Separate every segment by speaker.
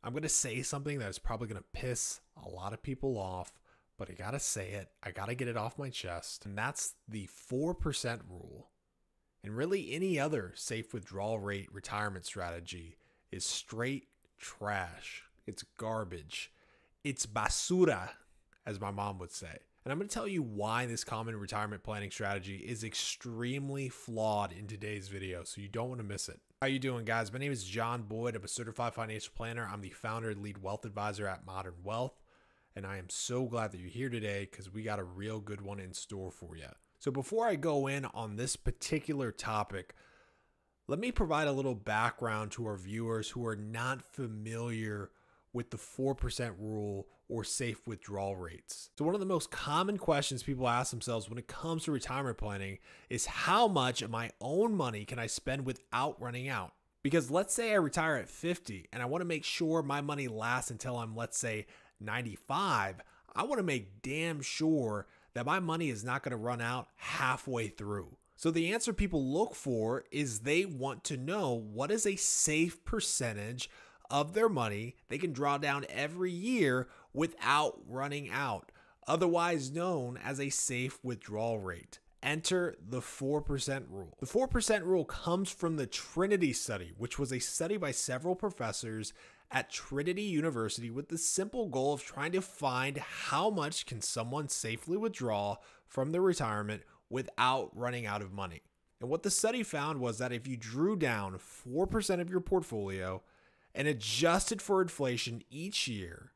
Speaker 1: I'm going to say something that is probably going to piss a lot of people off, but I got to say it. I got to get it off my chest. And that's the 4% rule. And really, any other safe withdrawal rate retirement strategy is straight trash. It's garbage. It's basura, as my mom would say. And I'm going to tell you why this common retirement planning strategy is extremely flawed in today's video, so you don't want to miss it. How you doing, guys? My name is John Boyd. I'm a certified financial planner. I'm the founder and lead wealth advisor at Modern Wealth, and I am so glad that you're here today because we got a real good one in store for you. So before I go in on this particular topic, let me provide a little background to our viewers who are not familiar with the 4% rule or safe withdrawal rates. So one of the most common questions people ask themselves when it comes to retirement planning is how much of my own money can I spend without running out? Because let's say I retire at 50 and I want to make sure my money lasts until I'm, let's say, 95. I want to make damn sure that my money is not going to run out halfway through. So the answer people look for is they want to know what is a safe percentage of their money they can draw down every year without running out, otherwise known as a safe withdrawal rate. Enter the 4% rule. The 4% rule comes from the Trinity study, which was a study by several professors at Trinity University with the simple goal of trying to find how much can someone safely withdraw from their retirement without running out of money. And what the study found was that if you drew down 4% of your portfolio and adjusted for inflation each year,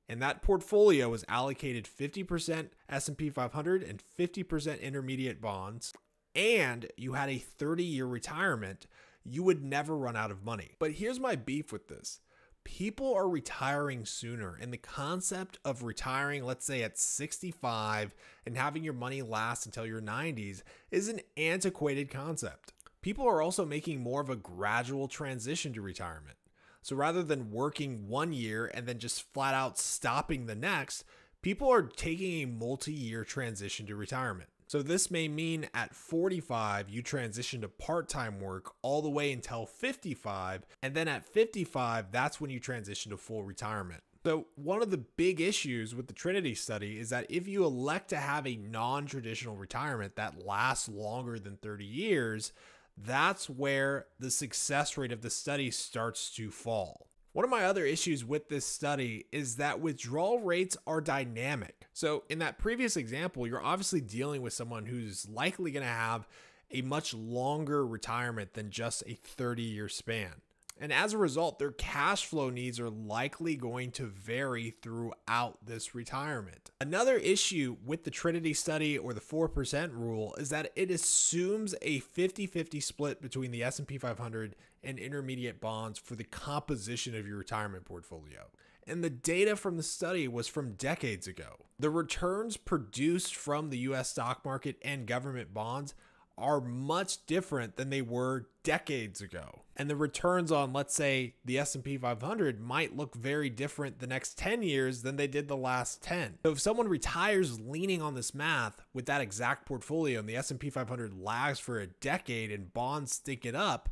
Speaker 1: and that portfolio was allocated 50% S&P 500 and 50% intermediate bonds, and you had a 30-year retirement, you would never run out of money. But here's my beef with this. People are retiring sooner, and the concept of retiring, let's say at 65 and having your money last until your 90s is an antiquated concept. People are also making more of a gradual transition to retirement. So rather than working 1 year and then just flat out stopping the next, people are taking a multi-year transition to retirement. So this may mean at 45, you transition to part-time work all the way until 55. And then at 55, that's when you transition to full retirement. So one of the big issues with the Trinity study is that if you elect to have a non-traditional retirement that lasts longer than 30 years, that's where the success rate of the study starts to fall. One of my other issues with this study is that withdrawal rates are dynamic. So in that previous example, you're obviously dealing with someone who's likely going to have a much longer retirement than just a 30-year span. And as a result, their cash flow needs are likely going to vary throughout this retirement. Another issue with the Trinity study or the 4% rule is that it assumes a 50-50 split between the S&P 500 and intermediate bonds for the composition of your retirement portfolio. And the data from the study was from decades ago. The returns produced from the US stock market and government bonds are much different than they were decades ago. And the returns on, let's say, the S&P 500 might look very different the next 10 years than they did the last 10. So if someone retires leaning on this math with that exact portfolio and the S&P 500 lags for a decade and bonds stick it up,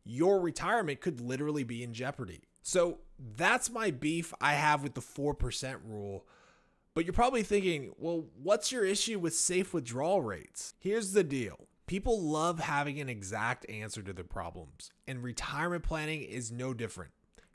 Speaker 1: your retirement could literally be in jeopardy. So that's my beef I have with the 4% rule. But you're probably thinking, well, what's your issue with safe withdrawal rates? Here's the deal. People love having an exact answer to their problems, and retirement planning is no different.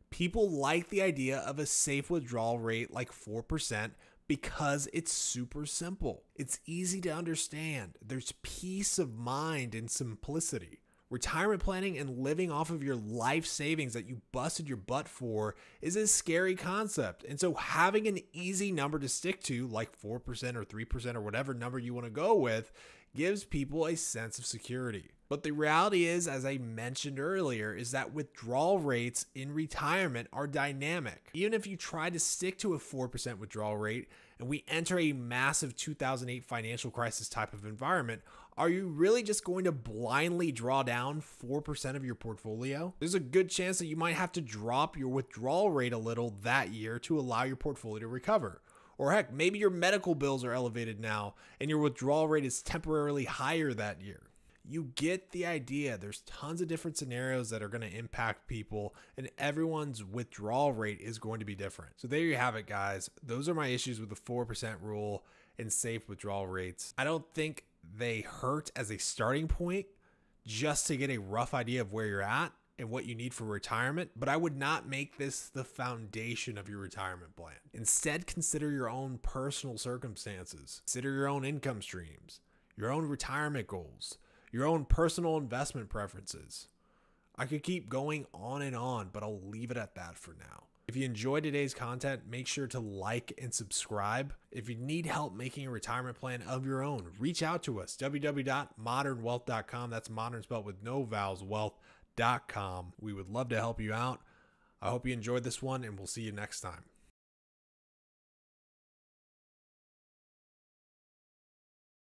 Speaker 1: People like the idea of a safe withdrawal rate like 4% because it's super simple. It's easy to understand. There's peace of mind and simplicity. Retirement planning and living off of your life savings that you busted your butt for is a scary concept. And so having an easy number to stick to, like 4% or 3% or whatever number you want to go with, gives people a sense of security. But the reality is, as I mentioned earlier, is that withdrawal rates in retirement are dynamic. Even if you try to stick to a 4% withdrawal rate and we enter a massive 2008 financial crisis type of environment, are you really just going to blindly draw down 4% of your portfolio? There's a good chance that you might have to drop your withdrawal rate a little that year to allow your portfolio to recover. Or heck, maybe your medical bills are elevated now and your withdrawal rate is temporarily higher that year. You get the idea. There's tons of different scenarios that are going to impact people, and everyone's withdrawal rate is going to be different. So there you have it, guys. Those are my issues with the 4% rule and safe withdrawal rates. I don't think they hurt as a starting point just to get a rough idea of where you're at and what you need for retirement, but I would not make this the foundation of your retirement plan. Instead, consider your own personal circumstances. Consider your own income streams, your own retirement goals, your own personal investment preferences. I could keep going on, but I'll leave it at that for now. If you enjoyed today's content, make sure to like and subscribe. If you need help making a retirement plan of your own, reach out to us, www.modernwealth.com. That's modern spelled with no vowels, wealth.com. We would love to help you out. I hope you enjoyed this one, and we'll see you next time.